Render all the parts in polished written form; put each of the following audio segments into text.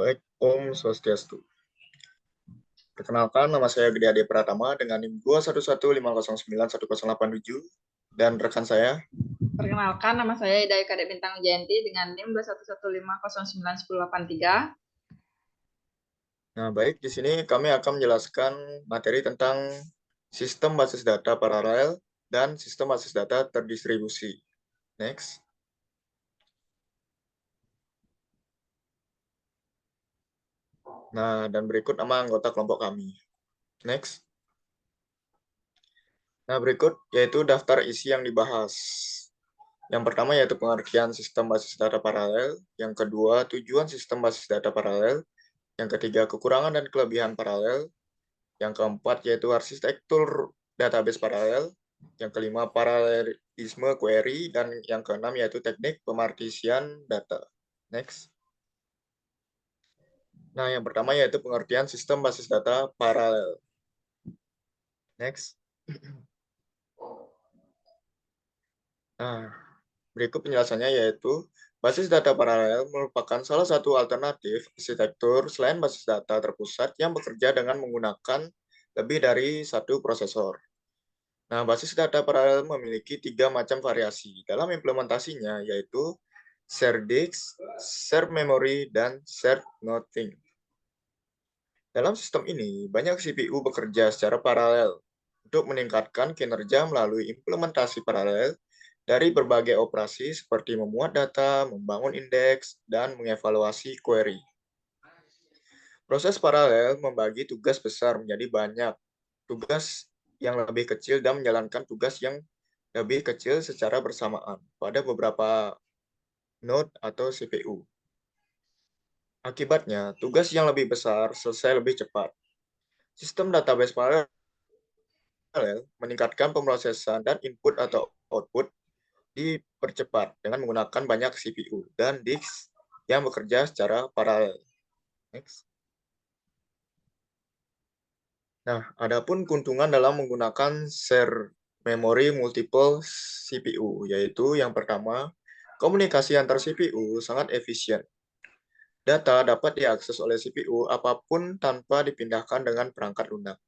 Baik, Om Swastiastu. Perkenalkan, nama saya Gede Ade Pratama dengan NIM 21150910887 dan rekan saya. Perkenalkan, nama saya Hidayah Kadek Bintang Jayanti dengan NIM 21150910983. Nah, baik, di sini kami akan menjelaskan materi tentang sistem basis data paralel dan sistem basis data terdistribusi. Next. Nah, dan berikut nama anggota kelompok kami. Next. Nah, berikut yaitu daftar isi yang dibahas. Yang pertama yaitu pengertian sistem basis data paralel. Yang kedua, tujuan sistem basis data paralel. Yang ketiga, kekurangan dan kelebihan paralel. Yang keempat yaitu arsitektur database paralel. Yang kelima, paralelisme query. Dan yang keenam yaitu teknik pemartisian data. Next. Nah, yang pertama yaitu pengertian sistem basis data paralel. Next. Nah, berikut penjelasannya yaitu basis data paralel merupakan salah satu alternatif arsitektur selain basis data terpusat yang bekerja dengan menggunakan lebih dari satu prosesor. Nah, basis data paralel memiliki 3 macam variasi dalam implementasinya, yaitu shared disk, shared memory, dan shared nothing. Dalam sistem ini, banyak CPU bekerja secara paralel untuk meningkatkan kinerja melalui implementasi paralel dari berbagai operasi seperti memuat data, membangun indeks, dan mengevaluasi query. Proses paralel membagi tugas besar menjadi banyak tugas yang lebih kecil dan menjalankan tugas yang lebih kecil secara bersamaan pada beberapa node atau CPU. Akibatnya, tugas yang lebih besar selesai lebih cepat. Sistem database paralel meningkatkan pemrosesan dan input atau output dipercepat dengan menggunakan banyak CPU dan disk yang bekerja secara paralel. Next. Nah, adapun keuntungan dalam menggunakan share memory multiple CPU, yaitu yang pertama, komunikasi antar CPU sangat efisien. Data dapat diakses oleh CPU apapun tanpa dipindahkan dengan perangkat lunak.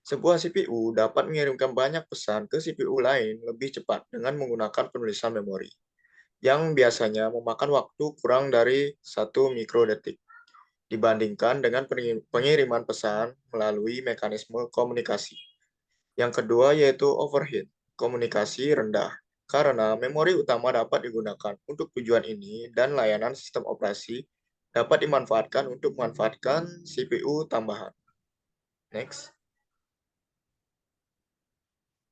Sebuah CPU dapat mengirimkan banyak pesan ke CPU lain lebih cepat dengan menggunakan penulisan memori, yang biasanya memakan waktu kurang dari 1 mikrodetik, dibandingkan dengan pengiriman pesan melalui mekanisme komunikasi. Yang kedua yaitu overhead, komunikasi rendah, karena memori utama dapat digunakan untuk tujuan ini dan layanan sistem operasi dapat dimanfaatkan untuk memanfaatkan CPU tambahan. Next.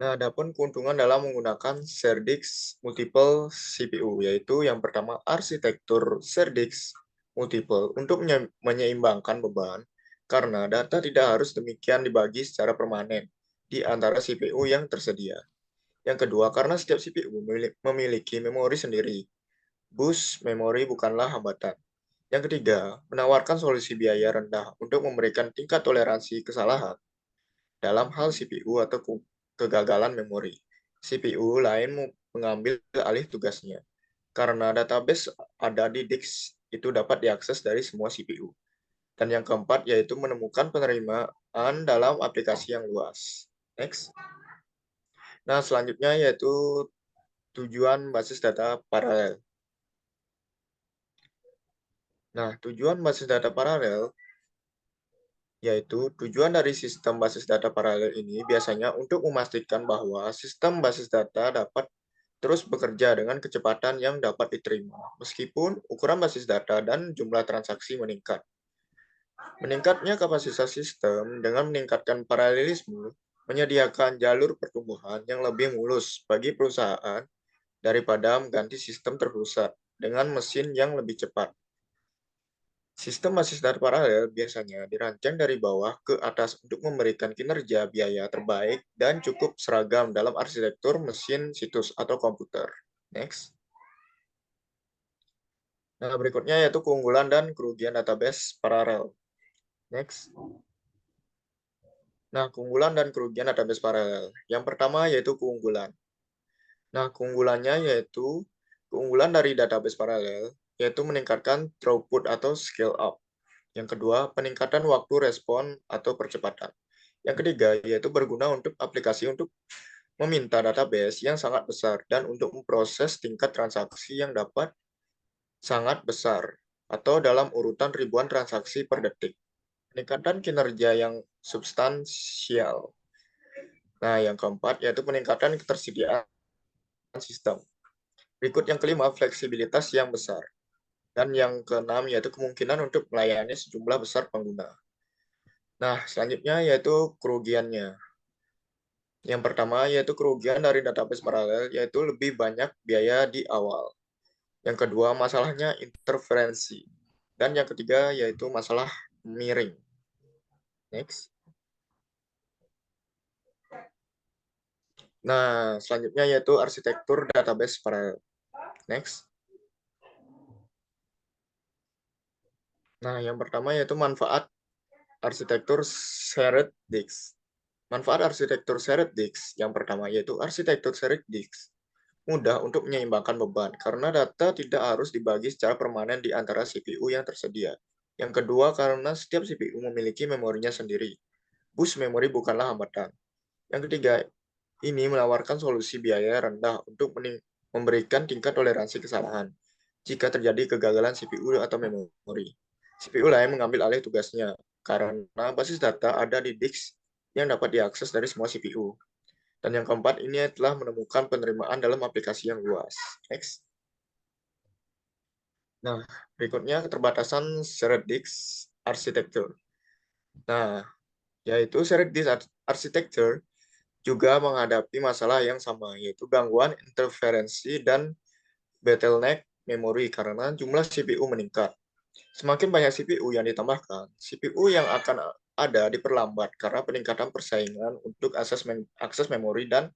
Nah, adapun keuntungan dalam menggunakan shared disk multiple CPU, yaitu yang pertama arsitektur shared disk multiple untuk menyeimbangkan beban, karena data tidak harus demikian dibagi secara permanen di antara CPU yang tersedia. Yang kedua, karena setiap CPU memiliki memori sendiri. Bus memori bukanlah hambatan. Yang ketiga, menawarkan solusi biaya rendah untuk memberikan tingkat toleransi kesalahan dalam hal CPU atau kegagalan memori. CPU lain mengambil alih tugasnya. Karena database ada di disk, itu dapat diakses dari semua CPU. Dan yang keempat yaitu menemukan penerimaan dalam aplikasi yang luas. Next. Nah, selanjutnya yaitu tujuan basis data paralel. Nah, tujuan basis data paralel yaitu tujuan dari sistem basis data paralel ini biasanya untuk memastikan bahwa sistem basis data dapat terus bekerja dengan kecepatan yang dapat diterima, meskipun ukuran basis data dan jumlah transaksi meningkat. Meningkatnya kapasitas sistem dengan meningkatkan paralelisme menyediakan jalur pertumbuhan yang lebih mulus bagi perusahaan daripada mengganti sistem terpusat dengan mesin yang lebih cepat. Sistem basis data paralel biasanya dirancang dari bawah ke atas untuk memberikan kinerja biaya terbaik dan cukup seragam dalam arsitektur mesin, situs, atau komputer. Next. Nah, berikutnya yaitu keunggulan dan kerugian database paralel. Next. Nah, keunggulan dan kerugian database paralel. Yang pertama yaitu keunggulan. Nah, keunggulannya yaitu keunggulan dari database paralel, yaitu meningkatkan throughput atau scale up. Yang kedua, peningkatan waktu respon atau percepatan. Yang ketiga, yaitu berguna untuk aplikasi untuk meminta database yang sangat besar dan untuk memproses tingkat transaksi yang dapat sangat besar atau dalam urutan ribuan transaksi per detik. Peningkatan kinerja yang substansial. Nah, yang keempat yaitu peningkatan ketersediaan sistem. Berikut yang kelima, fleksibilitas yang besar. Dan yang keenam yaitu kemungkinan untuk melayani sejumlah besar pengguna. Nah, selanjutnya yaitu kerugiannya. Yang pertama yaitu kerugian dari database paralel, yaitu lebih banyak biaya di awal. Yang kedua, masalahnya interferensi. Dan yang ketiga yaitu masalah miring. Next. Nah, selanjutnya yaitu arsitektur database paralel. Next. Nah, yang pertama yaitu manfaat arsitektur shared disk. Manfaat arsitektur shared disk yang pertama yaitu arsitektur shared disk mudah untuk menyeimbangkan beban karena data tidak harus dibagi secara permanen di antara CPU yang tersedia. Yang kedua, karena setiap CPU memiliki memorinya sendiri. Bus memori bukanlah hambatan. Yang ketiga, ini menawarkan solusi biaya rendah untuk memberikan tingkat toleransi kesalahan jika terjadi kegagalan CPU atau memori. CPU lain mengambil alih tugasnya karena basis data ada di disk yang dapat diakses dari semua CPU. Dan yang keempat, ini telah menemukan penerimaan dalam aplikasi yang luas. Next. Nah, berikutnya keterbatasan shared disk architecture. Nah, yaitu shared disk architecture juga menghadapi masalah yang sama, yaitu gangguan interferensi dan bottleneck memori karena jumlah CPU meningkat. Semakin banyak CPU yang ditambahkan, CPU yang akan ada diperlambat karena peningkatan persaingan untuk akses memori dan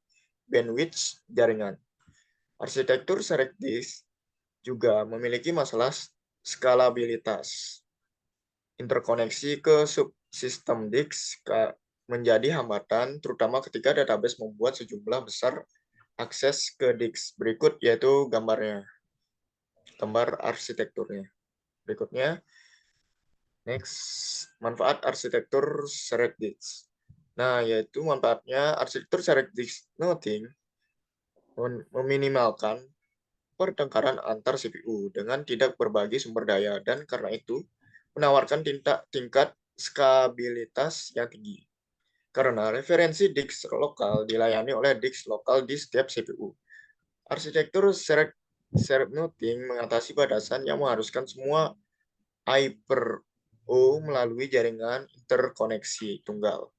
bandwidth jaringan. Arsitektur shared disk juga memiliki masalah skalabilitas. Interkoneksi ke subsistem disk menjadi hambatan, terutama ketika database membuat sejumlah besar akses ke disk. Berikut yaitu gambarnya, gambar arsitekturnya. Berikutnya, next, manfaat arsitektur shared disk. Nah, yaitu manfaatnya arsitektur shared disk noting meminimalkan pertengkaran antar CPU dengan tidak berbagi sumber daya dan karena itu menawarkan tingkat skabilitas yang tinggi. Karena referensi disk lokal dilayani oleh disk lokal di setiap CPU. Arsitektur shared routing mengatasi batasan yang mengharuskan semua I per O melalui jaringan interkoneksi tunggal.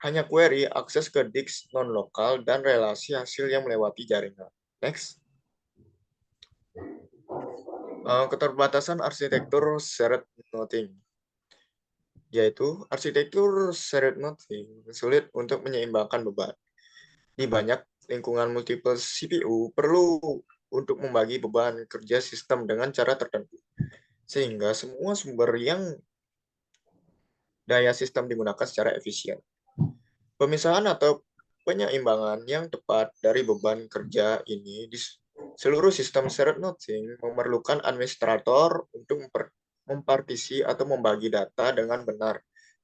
Hanya query, akses ke disk non-lokal, dan relasi hasil yang melewati jaringan. Next. Keterbatasan arsitektur shared routing, yaitu arsitektur shared routing sulit untuk menyeimbangkan beban. Di banyak lingkungan multiple CPU perlu untuk membagi beban kerja sistem dengan cara tertentu, sehingga semua sumber yang daya sistem digunakan secara efisien. Pemisahan atau penyeimbangan yang tepat dari beban kerja ini di seluruh sistem shared routing memerlukan administrator untuk mempartisi atau membagi data dengan benar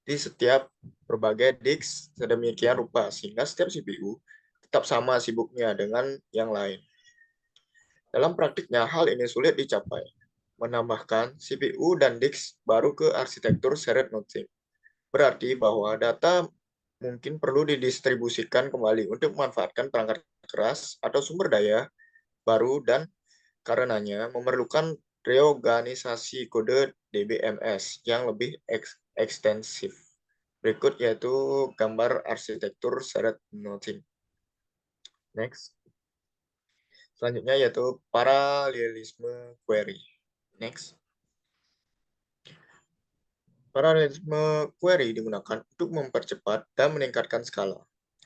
di setiap berbagai disk sedemikian rupa sehingga setiap CPU tetap sama sibuknya dengan yang lain. Dalam praktiknya, hal ini sulit dicapai. Menambahkan CPU dan disk baru ke arsitektur shared routing berarti bahwa data mungkin perlu didistribusikan kembali untuk memanfaatkan perangkat keras atau sumber daya baru dan karenanya memerlukan reorganisasi kode DBMS yang lebih ekstensif. Berikut yaitu gambar arsitektur shared routing. Next. Selanjutnya yaitu paralelisme query. Next. Paralelisme query digunakan untuk mempercepat dan meningkatkan skala.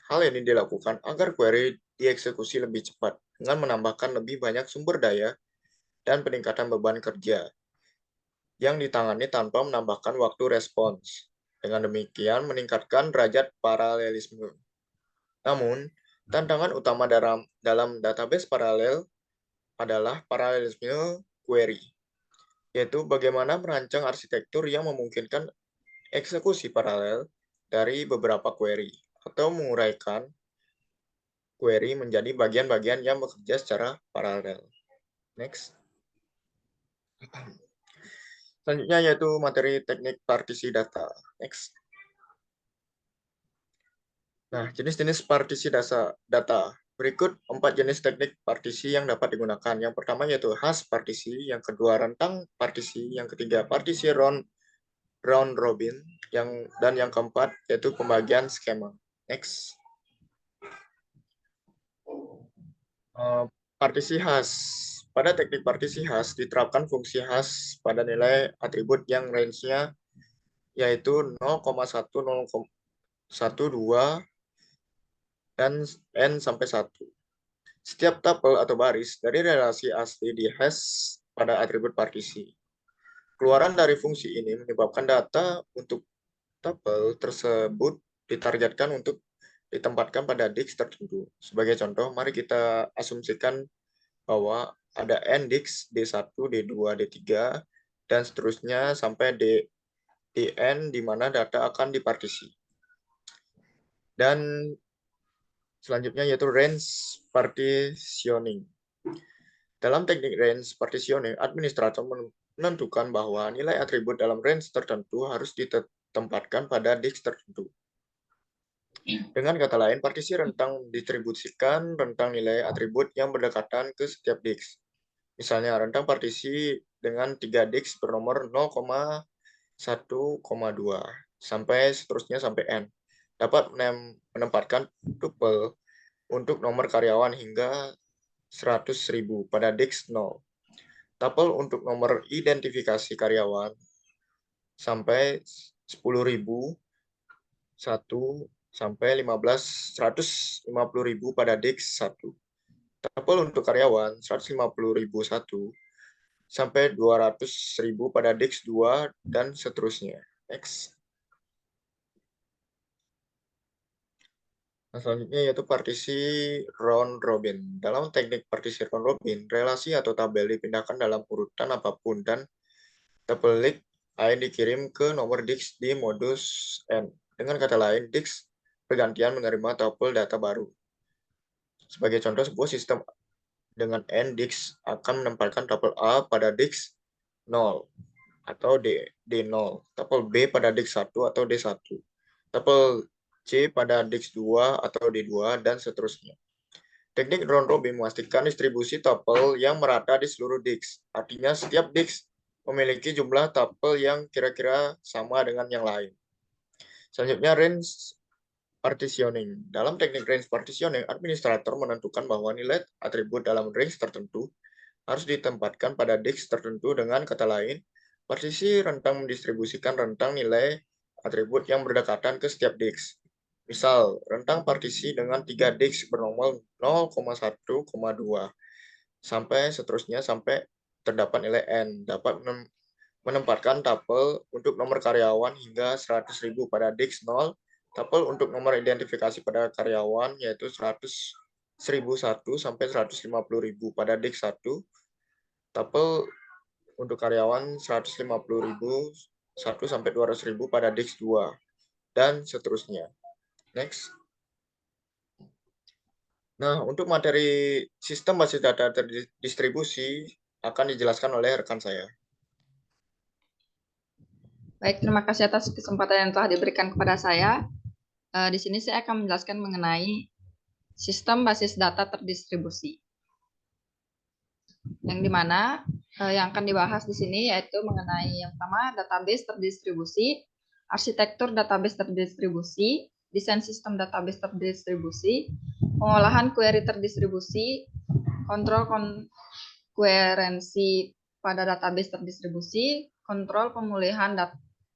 Hal ini dilakukan agar query dieksekusi lebih cepat dengan menambahkan lebih banyak sumber daya dan peningkatan beban kerja yang ditangani tanpa menambahkan waktu respons. Dengan demikian meningkatkan derajat paralelisme. Namun, tantangan utama dalam database paralel adalah paralelisme query. yaitu bagaimana merancang arsitektur yang memungkinkan eksekusi paralel dari beberapa query, atau menguraikan query menjadi bagian-bagian yang bekerja secara paralel. Next. Selanjutnya yaitu materi teknik partisi data. Next. Nah, jenis-jenis partisi data. Berikut 4 jenis teknik partisi yang dapat digunakan. Yang pertama yaitu hash partisi, yang kedua rentang partisi, yang ketiga partisi round robin, dan yang keempat yaitu pembagian skema. Next. Partisi hash. Pada teknik partisi hash diterapkan fungsi hash pada nilai atribut yang range-nya yaitu 0,1012 dan n sampai 1. Setiap tuple atau baris dari relasi asli di hash pada atribut partisi. Keluaran dari fungsi ini menyebabkan data untuk tuple tersebut ditargetkan untuk ditempatkan pada disk tertentu. Sebagai contoh, mari kita asumsikan bahwa ada n disk D1, D2, D3, dan seterusnya sampai Dn di mana data akan dipartisi. Dan selanjutnya yaitu range partitioning. Dalam teknik range partitioning, administrator menentukan bahwa nilai atribut dalam range tertentu harus ditempatkan pada disk tertentu. Dengan kata lain, partisi rentang distribusikan rentang nilai atribut yang berdekatan ke setiap disk. Misalnya, rentang partisi dengan 3 disk bernomor 0,1,2 sampai seterusnya sampai n dapat menempatkan tuple untuk nomor karyawan hingga 100.000 pada disk 0. Tuple untuk nomor identifikasi karyawan sampai 10.000, 1 sampai 150.000 pada disk 1. Tuple untuk karyawan 150.000 1 sampai 200.000 pada disk 2 dan seterusnya. Next. Nah, selanjutnya yaitu partisi round robin. Dalam teknik partisi round robin, relasi atau tabel dipindahkan dalam urutan apapun dan tuple lain dikirim ke nomor disk di modus n. Dengan kata lain, disk bergantian menerima tuple data baru. Sebagai contoh, sebuah sistem dengan n disk akan menempatkan tuple A pada disk 0 atau D0, tuple B pada disk 1 atau D1, tuple C pada disk 2 atau D2, dan seterusnya. Teknik round robin memastikan distribusi tuple yang merata di seluruh disk. Artinya setiap disk memiliki jumlah tuple yang kira-kira sama dengan yang lain. Selanjutnya range partitioning. Dalam teknik range partitioning, administrator menentukan bahwa nilai atribut dalam range tertentu harus ditempatkan pada disk tertentu. Dengan kata lain, partisi rentang mendistribusikan rentang nilai atribut yang berdekatan ke setiap disk. Misal, rentang partisi dengan 3 disk bernomor 0,1,2 sampai seterusnya sampai terdapat nilai n dapat menempatkan tuple untuk nomor karyawan hingga 100.000 pada disk 0, tuple untuk nomor identifikasi pada karyawan yaitu 100.001 sampai 150.000 pada disk 1, tuple untuk karyawan 150.000 1 sampai 200.000 pada disk 2, dan seterusnya. Next. Nah, untuk materi sistem basis data terdistribusi akan dijelaskan oleh rekan saya. Baik, terima kasih atas kesempatan yang telah diberikan kepada saya. Di sini saya akan menjelaskan mengenai sistem basis data terdistribusi. Yang dimana yang akan dibahas di sini yaitu mengenai yang pertama database terdistribusi, arsitektur database terdistribusi, desain sistem database terdistribusi, pengolahan query terdistribusi, kontrol koherensi pada database terdistribusi, kontrol pemulihan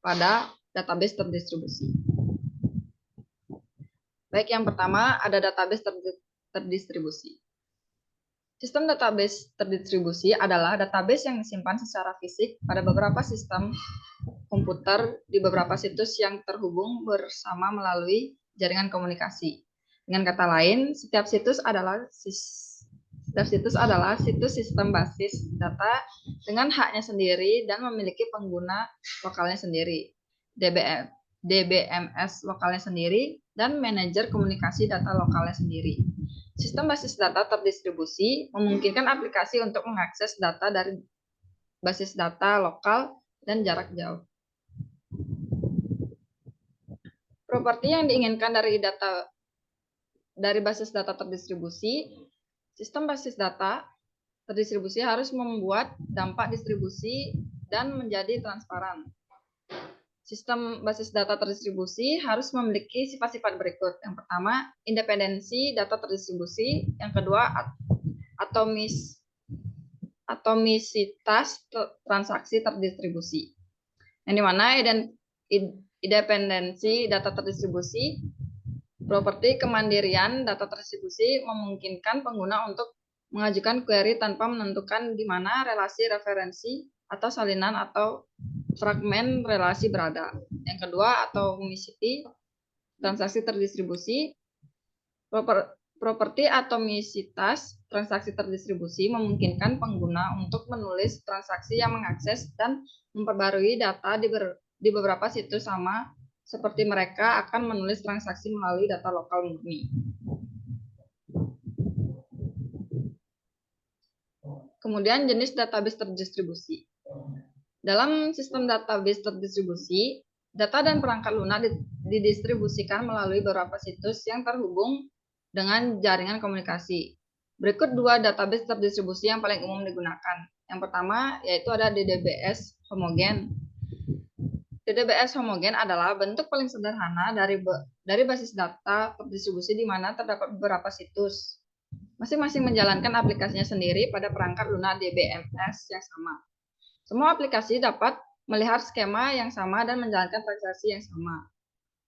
pada database terdistribusi. Baik, yang pertama ada database terdistribusi. Sistem database terdistribusi adalah database yang disimpan secara fisik pada beberapa sistem komputer di beberapa situs yang terhubung bersama melalui jaringan komunikasi. Dengan kata lain, setiap situs adalah Setiap situs adalah situs sistem basis data dengan haknya sendiri dan memiliki pengguna lokalnya sendiri, DBMS lokalnya sendiri, dan manajer komunikasi data lokalnya sendiri. Sistem basis data terdistribusi memungkinkan aplikasi untuk mengakses data dari basis data lokal dan jarak jauh. Properti yang diinginkan dari basis data terdistribusi, sistem basis data terdistribusi harus membuat dampak distribusi dan menjadi transparan. Sistem basis data terdistribusi harus memiliki sifat-sifat berikut. Yang pertama, independensi data terdistribusi. Yang kedua, atomisitas transaksi terdistribusi. Yang dimana independensi data terdistribusi, properti kemandirian data terdistribusi memungkinkan pengguna untuk mengajukan query tanpa menentukan di mana relasi referensi atau salinan atau fragmen relasi berada. Yang kedua, atomicity transaksi terdistribusi. Properti atomisitas transaksi terdistribusi memungkinkan pengguna untuk menulis transaksi yang mengakses dan memperbarui data di beberapa situs sama seperti mereka akan menulis transaksi melalui data lokal murni. Kemudian jenis database terdistribusi. Dalam sistem database terdistribusi, data dan perangkat lunak didistribusikan melalui beberapa situs yang terhubung dengan jaringan komunikasi. Berikut dua database terdistribusi yang paling umum digunakan. Yang pertama yaitu ada DDBS homogen. DDBS homogen adalah bentuk paling sederhana dari basis data terdistribusi di mana terdapat beberapa situs. Masing-masing menjalankan aplikasinya sendiri pada perangkat lunak DBMS yang sama. Semua aplikasi dapat melihat skema yang sama dan menjalankan transaksi yang sama.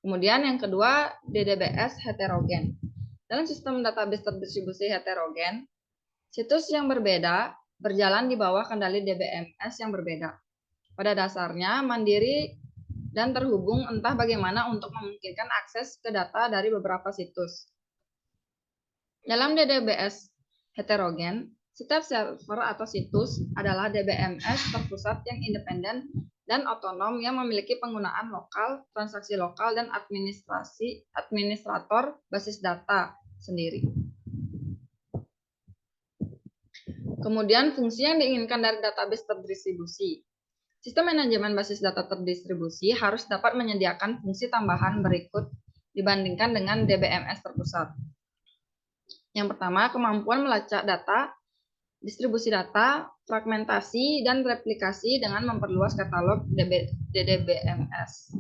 Kemudian yang kedua, DDBS heterogen. Dalam sistem database terdistribusi heterogen, situs yang berbeda berjalan di bawah kendali DBMS yang berbeda. Pada dasarnya, mandiri dan terhubung entah bagaimana untuk memungkinkan akses ke data dari beberapa situs. Dalam DDBS heterogen, setiap server atau situs adalah DBMS terpusat yang independen dan otonom yang memiliki penggunaan lokal, transaksi lokal, dan administrator basis data sendiri. Kemudian fungsi yang diinginkan dari database terdistribusi. Sistem manajemen basis data terdistribusi harus dapat menyediakan fungsi tambahan berikut dibandingkan dengan DBMS terpusat. Yang pertama, kemampuan melacak data, distribusi data, fragmentasi, dan replikasi dengan memperluas katalog DDBMS.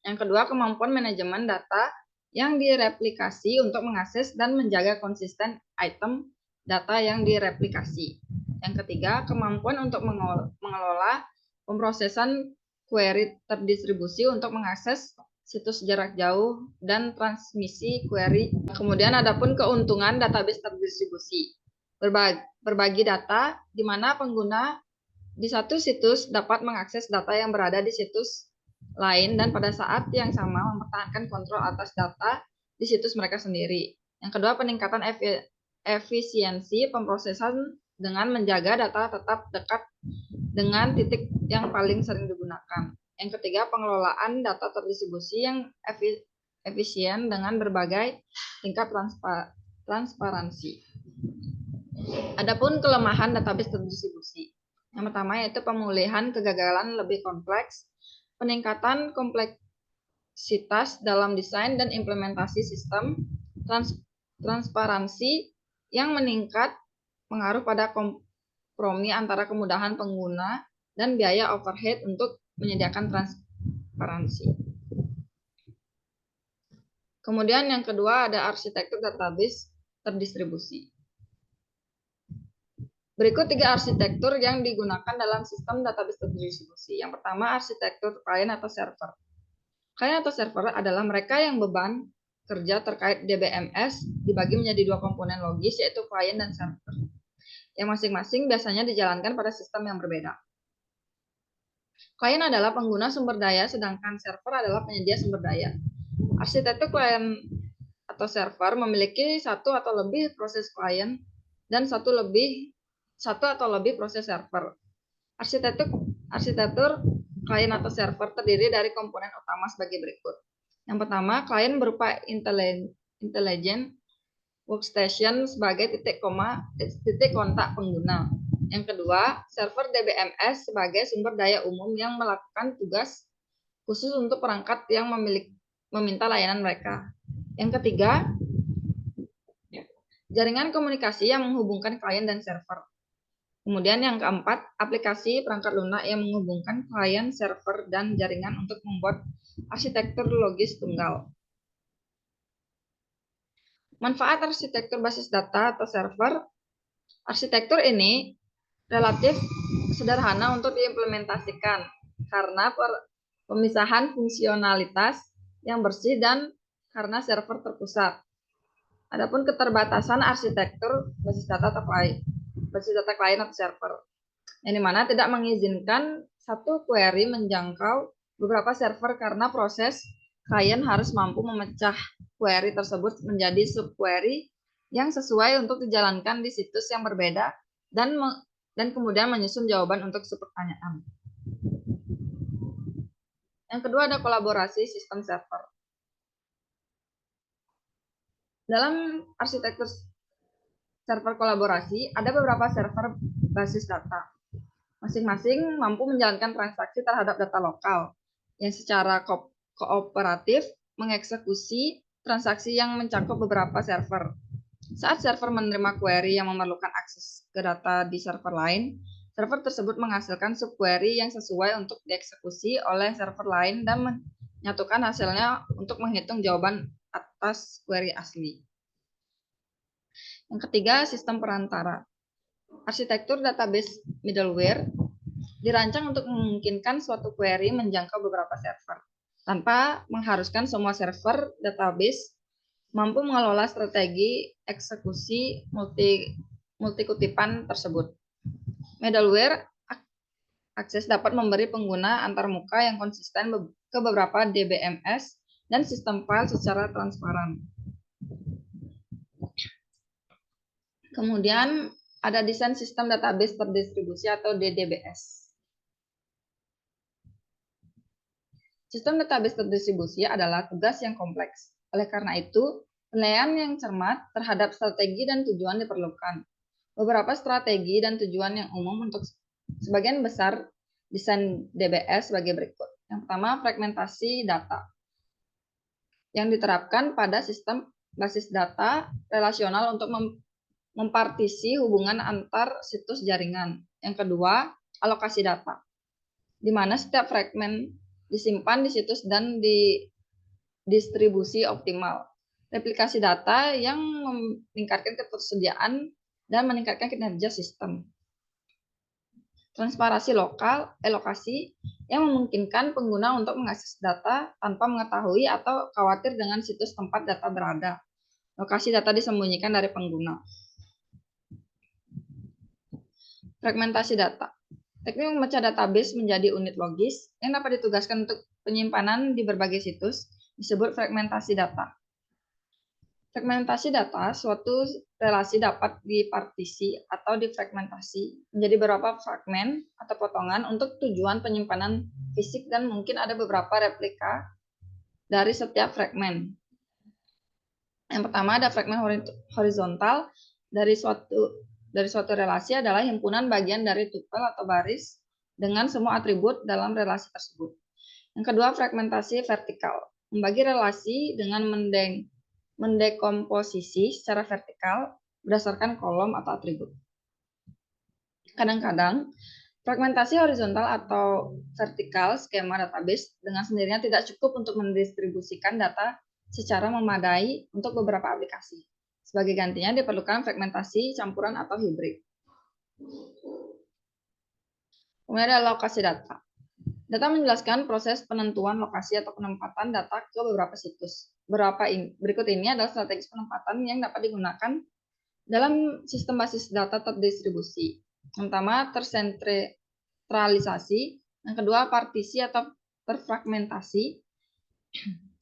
Yang kedua, kemampuan manajemen data yang direplikasi untuk mengakses dan menjaga konsisten item data yang direplikasi. Yang ketiga, kemampuan untuk mengelola pemrosesan query terdistribusi untuk mengakses situs jarak jauh dan transmisi query. Kemudian adapun keuntungan database terdistribusi. Berbagi data di mana pengguna di satu situs dapat mengakses data yang berada di situs lain dan pada saat yang sama mempertahankan kontrol atas data di situs mereka sendiri. Yang kedua, peningkatan efisiensi pemrosesan dengan menjaga data tetap dekat dengan titik yang paling sering digunakan. Yang ketiga, pengelolaan data terdistribusi yang efisien dengan berbagai tingkat transparansi. Adapun kelemahan database terdistribusi. Yang pertama yaitu pemulihan kegagalan lebih kompleks, peningkatan kompleksitas dalam desain dan implementasi sistem, transparansi yang meningkat mengaruh pada kompromi antara kemudahan pengguna dan biaya overhead untuk menyediakan transparansi. Kemudian yang kedua ada arsitektur database terdistribusi. Berikut 3 arsitektur yang digunakan dalam sistem database terdistribusi. Yang pertama, arsitektur client atau server. Client atau server adalah mereka yang beban kerja terkait DBMS dibagi menjadi 2 komponen logis, yaitu client dan server, yang masing-masing biasanya dijalankan pada sistem yang berbeda. Klien adalah pengguna sumber daya, sedangkan server adalah penyedia sumber daya. Arsitektur klien atau server memiliki satu atau lebih proses klien dan satu atau lebih proses server. Arsitektur klien atau server terdiri dari komponen utama sebagai berikut. Yang pertama, klien berupa intelligent workstation sebagai titik kontak pengguna. Yang kedua, server DBMS sebagai sumber daya umum yang melakukan tugas khusus untuk perangkat yang meminta layanan mereka. Yang ketiga, jaringan komunikasi yang menghubungkan klien dan server. Kemudian yang keempat, aplikasi perangkat lunak yang menghubungkan klien, server, dan jaringan untuk membuat arsitektur logis tunggal. Manfaat arsitektur basis data atau server. Arsitektur ini relatif sederhana untuk diimplementasikan karena pemisahan fungsionalitas yang bersih dan karena server terpusat. Adapun keterbatasan arsitektur basis data klien atau server, yang dimana tidak mengizinkan satu query menjangkau beberapa server karena proses klien harus mampu memecah query tersebut menjadi subquery yang sesuai untuk dijalankan di situs yang berbeda dan kemudian menyusun jawaban untuk subpertanyaan. Yang kedua ada kolaborasi sistem server. Dalam arsitektur server kolaborasi ada beberapa server basis data. Masing-masing mampu menjalankan transaksi terhadap data lokal yang secara kooperatif mengeksekusi transaksi yang mencakup beberapa server. Saat server menerima query yang memerlukan akses ke data di server lain, server tersebut menghasilkan subquery yang sesuai untuk dieksekusi oleh server lain dan menyatukan hasilnya untuk menghitung jawaban atas query asli. Yang ketiga, sistem perantara. Arsitektur database middleware dirancang untuk memungkinkan suatu query menjangkau beberapa server tanpa mengharuskan semua server database mampu mengelola strategi eksekusi multi-kutipan tersebut. Middleware akses dapat memberi pengguna antarmuka yang konsisten ke beberapa DBMS dan sistem file secara transparan. Kemudian ada desain sistem database terdistribusi atau DDBS. Sistem database terdistribusi adalah tugas yang kompleks. Oleh karena itu, penilaian yang cermat terhadap strategi dan tujuan diperlukan. Beberapa strategi dan tujuan yang umum untuk sebagian besar desain DBS sebagai berikut. Yang pertama, fragmentasi data yang diterapkan pada sistem basis data relasional untuk mempartisi hubungan antar situs jaringan. Yang kedua, alokasi data, di mana setiap fragmen disimpan di situs dan didistribusi optimal. Replikasi data yang meningkatkan ketersediaan dan meningkatkan kinerja sistem. Transparansi lokasi yang memungkinkan pengguna untuk mengakses data tanpa mengetahui atau khawatir dengan situs tempat data berada. Lokasi data disembunyikan dari pengguna. Fragmentasi data. Teknik memecah database menjadi unit logis yang dapat ditugaskan untuk penyimpanan di berbagai situs disebut fragmentasi data. Fragmentasi data, suatu relasi dapat dipartisi atau difragmentasi menjadi beberapa fragmen atau potongan untuk tujuan penyimpanan fisik dan mungkin ada beberapa replika dari setiap fragmen. Yang pertama ada fragmen horizontal dari suatu relasi adalah himpunan bagian dari tupel atau baris dengan semua atribut dalam relasi tersebut. Yang kedua, fragmentasi vertikal, membagi relasi dengan mendekomposisi secara vertikal berdasarkan kolom atau atribut. Kadang-kadang, fragmentasi horizontal atau vertikal skema database dengan sendirinya tidak cukup untuk mendistribusikan data secara memadai untuk beberapa aplikasi. Sebagai gantinya diperlukan fragmentasi campuran atau hibrid. Kemudian ada lokasi data. Data menjelaskan proses penentuan lokasi atau penempatan data ke beberapa situs. Berikut ini adalah strategi penempatan yang dapat digunakan dalam sistem basis data terdistribusi. Yang pertama, tersentralisasi. Yang kedua, partisi atau terfragmentasi.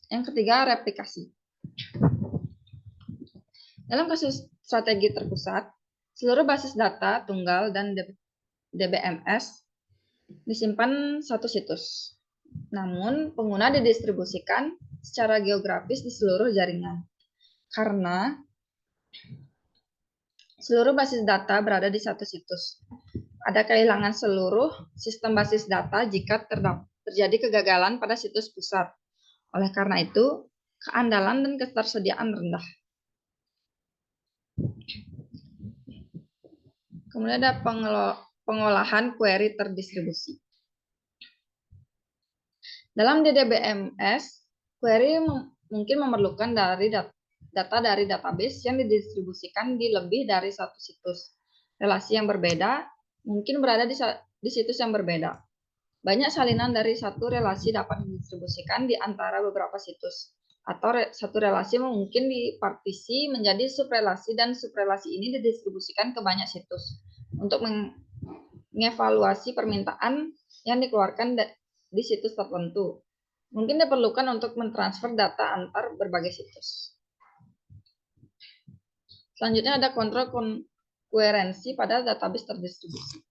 Yang ketiga, replikasi. Dalam kasus strategi terpusat, Seluruh basis data tunggal dan DBMS disimpan satu situs. Namun, pengguna didistribusikan secara geografis di seluruh jaringan. Karena seluruh basis data berada di satu situs. Ada kehilangan seluruh sistem basis data jika terjadi kegagalan pada situs pusat. Oleh karena itu, keandalan dan ketersediaan rendah. Kemudian ada pengolahan query terdistribusi. Dalam DDBMS, query mungkin memerlukan data dari database yang didistribusikan di lebih dari satu situs. Relasi yang berbeda mungkin berada di situs yang berbeda. Banyak salinan dari satu relasi dapat didistribusikan di antara beberapa situs. Atau satu relasi mungkin dipartisi menjadi subrelasi dan subrelasi ini didistribusikan ke banyak situs untuk mengevaluasi permintaan yang dikeluarkan di situs tertentu. Mungkin diperlukan untuk mentransfer data antar berbagai situs. Selanjutnya ada kontrol koherensi pada database terdistribusi.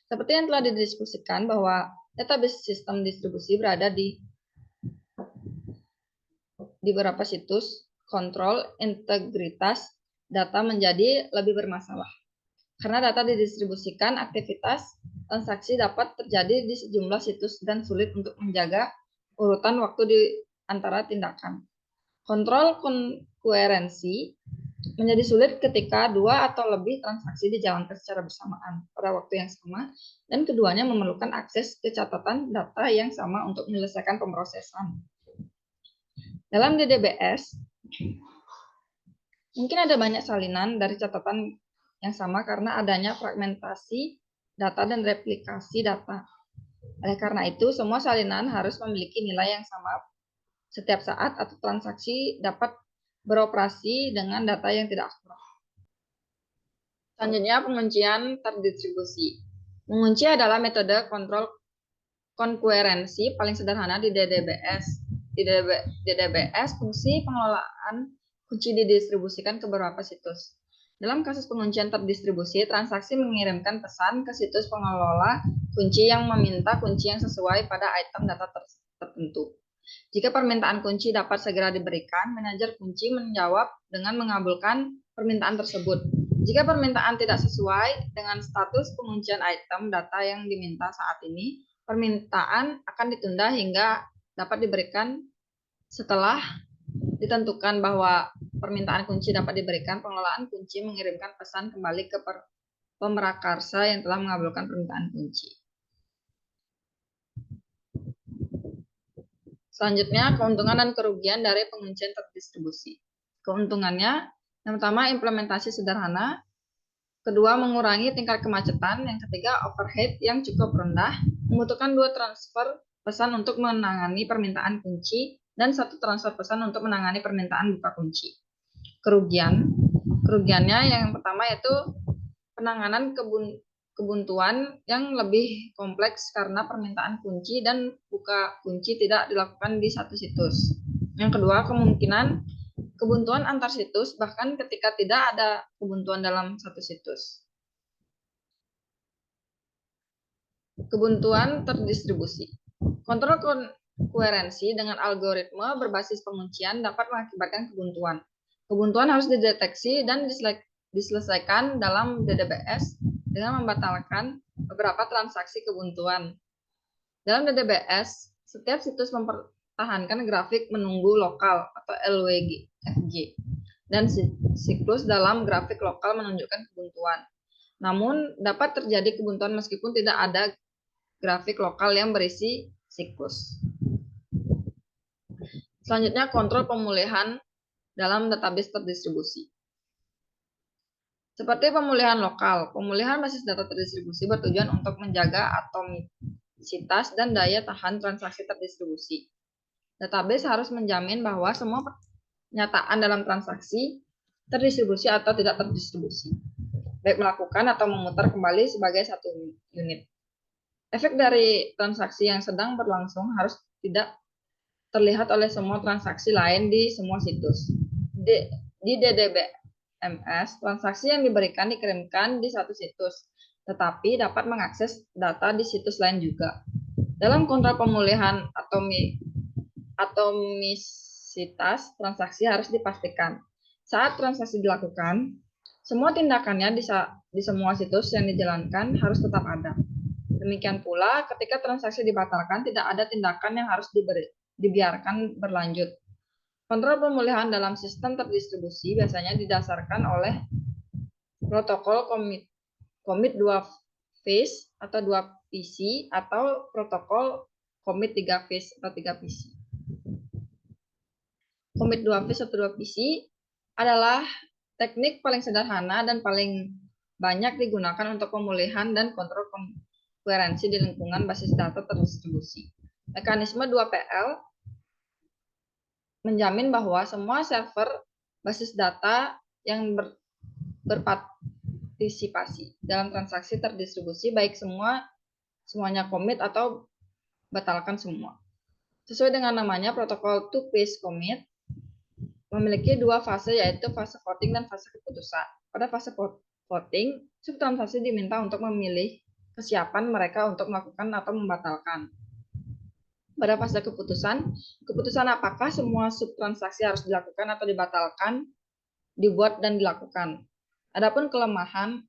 Seperti yang telah didiskusikan bahwa database sistem distribusi berada di beberapa situs, kontrol integritas data menjadi lebih bermasalah. Karena data didistribusikan, aktivitas transaksi dapat terjadi di sejumlah situs dan sulit untuk menjaga urutan waktu di antara tindakan. Kontrol koherensi menjadi sulit ketika dua atau lebih transaksi dijalankan secara bersamaan pada waktu yang sama dan keduanya memerlukan akses ke catatan data yang sama untuk menyelesaikan pemrosesan. Dalam DDBS, mungkin ada banyak salinan dari catatan yang sama karena adanya fragmentasi data dan replikasi data. Oleh karena itu, semua salinan harus memiliki nilai yang sama setiap saat atau transaksi dapat beroperasi dengan data yang tidak akurat. Selanjutnya, penguncian terdistribusi. Mengunci adalah metode kontrol konkurensi paling sederhana di DDBS. Di DDBS, fungsi pengelolaan kunci didistribusikan ke beberapa situs. Dalam kasus penguncian terdistribusi, transaksi mengirimkan pesan ke situs pengelola kunci yang meminta kunci yang sesuai pada item data tertentu. Jika permintaan kunci dapat segera diberikan, manajer kunci menjawab dengan mengabulkan permintaan tersebut. Jika permintaan tidak sesuai dengan status penguncian item data yang diminta saat ini, permintaan akan ditunda hingga dapat diberikan. Setelah ditentukan bahwa permintaan kunci dapat diberikan, pengelolaan kunci mengirimkan pesan kembali ke pemrakarsa yang telah mengabulkan permintaan kunci. Selanjutnya, keuntungan dan kerugian dari penguncian terdistribusi. Keuntungannya, yang pertama, implementasi sederhana. Kedua, mengurangi tingkat kemacetan. Yang ketiga, overhead yang cukup rendah. Membutuhkan 2 transfer pesan untuk menangani permintaan kunci dan 1 transfer pesan untuk menangani permintaan buka kunci. Kerugiannya yang pertama yaitu penanganan kebuntuan yang lebih kompleks karena permintaan kunci dan buka kunci tidak dilakukan di satu situs. Yang kedua, kemungkinan kebuntuan antar situs bahkan ketika tidak ada kebuntuan dalam satu situs. Kebuntuan terdistribusi. Kontrol koherensi dengan algoritma berbasis penguncian dapat mengakibatkan kebuntuan. Kebuntuan harus dideteksi dan diselesaikan dalam DDBS dengan membatalkan beberapa transaksi kebuntuan. Dalam DDBS, setiap situs mempertahankan grafik menunggu lokal atau LWG dan siklus dalam grafik lokal menunjukkan kebuntuan. Namun, dapat terjadi kebuntuan meskipun tidak ada grafik lokal yang berisi siklus. Selanjutnya, kontrol pemulihan dalam database terdistribusi. Seperti pemulihan lokal, pemulihan basis data terdistribusi bertujuan untuk menjaga atomisitas dan daya tahan transaksi terdistribusi. Database harus menjamin bahwa semua pernyataan dalam transaksi terdistribusi atau tidak terdistribusi, baik melakukan atau memutar kembali sebagai satu unit. Efek dari transaksi yang sedang berlangsung harus tidak terlihat oleh semua transaksi lain di semua situs. Di DDBS MS, transaksi yang diberikan dikirimkan di satu situs, tetapi dapat mengakses data di situs lain juga. Dalam kontrak pemulihan atomisitas transaksi harus dipastikan. Saat transaksi dilakukan, semua tindakannya di semua situs yang dijalankan harus tetap ada. Demikian pula, ketika transaksi dibatalkan, tidak ada tindakan yang harus dibiarkan berlanjut. Kontrol pemulihan dalam sistem terdistribusi biasanya didasarkan oleh protokol commit 2 phase atau 2 PC atau protokol commit 3 phase atau 3 PC. Commit 2 phase atau 2 PC adalah teknik paling sederhana dan paling banyak digunakan untuk pemulihan dan kontrol koherensi di lingkungan basis data terdistribusi. Mekanisme 2PL menjamin bahwa semua server basis data yang berpartisipasi dalam transaksi terdistribusi, baik semuanya commit atau batalkan semua. Sesuai dengan namanya, protokol two-phase commit memiliki dua fase, yaitu fase voting dan fase keputusan. Pada fase voting, subtransaksi diminta untuk memilih kesiapan mereka untuk melakukan atau membatalkan. Pada fase keputusan apakah semua subtransaksi harus dilakukan atau dibatalkan, dibuat dan dilakukan. Adapun kelemahan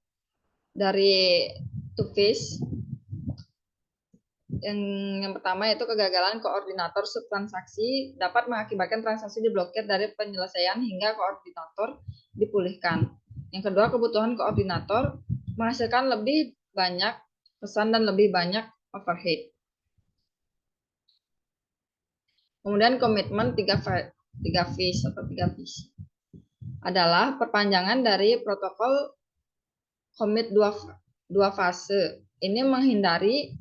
dari two-phase, yang pertama yaitu kegagalan koordinator subtransaksi dapat mengakibatkan transaksi diblokir dari penyelesaian hingga koordinator dipulihkan. Yang kedua, kebutuhan koordinator menghasilkan lebih banyak pesan dan lebih banyak overhead. Kemudian komitmen 3 phase atau 3 phase adalah perpanjangan dari protokol commit 2 fase. Ini menghindari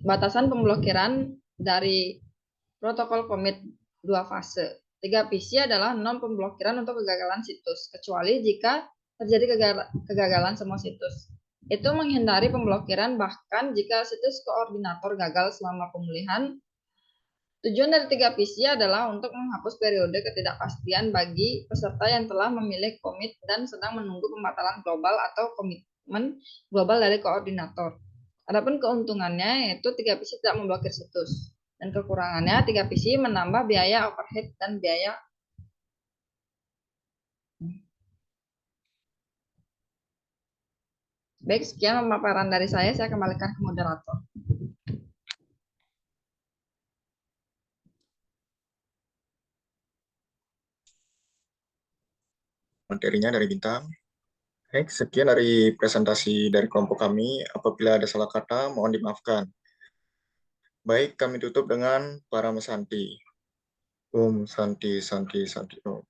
batasan pemblokiran dari protokol commit 2 fase. 3 PC adalah non pemblokiran untuk kegagalan situs, kecuali jika terjadi kegagalan semua situs. Itu menghindari pemblokiran bahkan jika situs koordinator gagal selama pemulihan. Tujuan dari 3 PC adalah untuk menghapus periode ketidakpastian bagi peserta yang telah memilih komit dan sedang menunggu pembatalan global atau komitmen global dari koordinator. Adapun keuntungannya yaitu 3 PC tidak memblokir situs. Dan kekurangannya 3 PC menambah biaya overhead dan biaya. Baik, sekian pemaparan dari saya kembalikan ke moderator. Materinya dari Bintang. Baik, sekian dari presentasi dari kelompok kami. Apabila ada salah kata, mohon dimaafkan. Baik, kami tutup dengan para mesanti. Om Santi Santi Santi Om.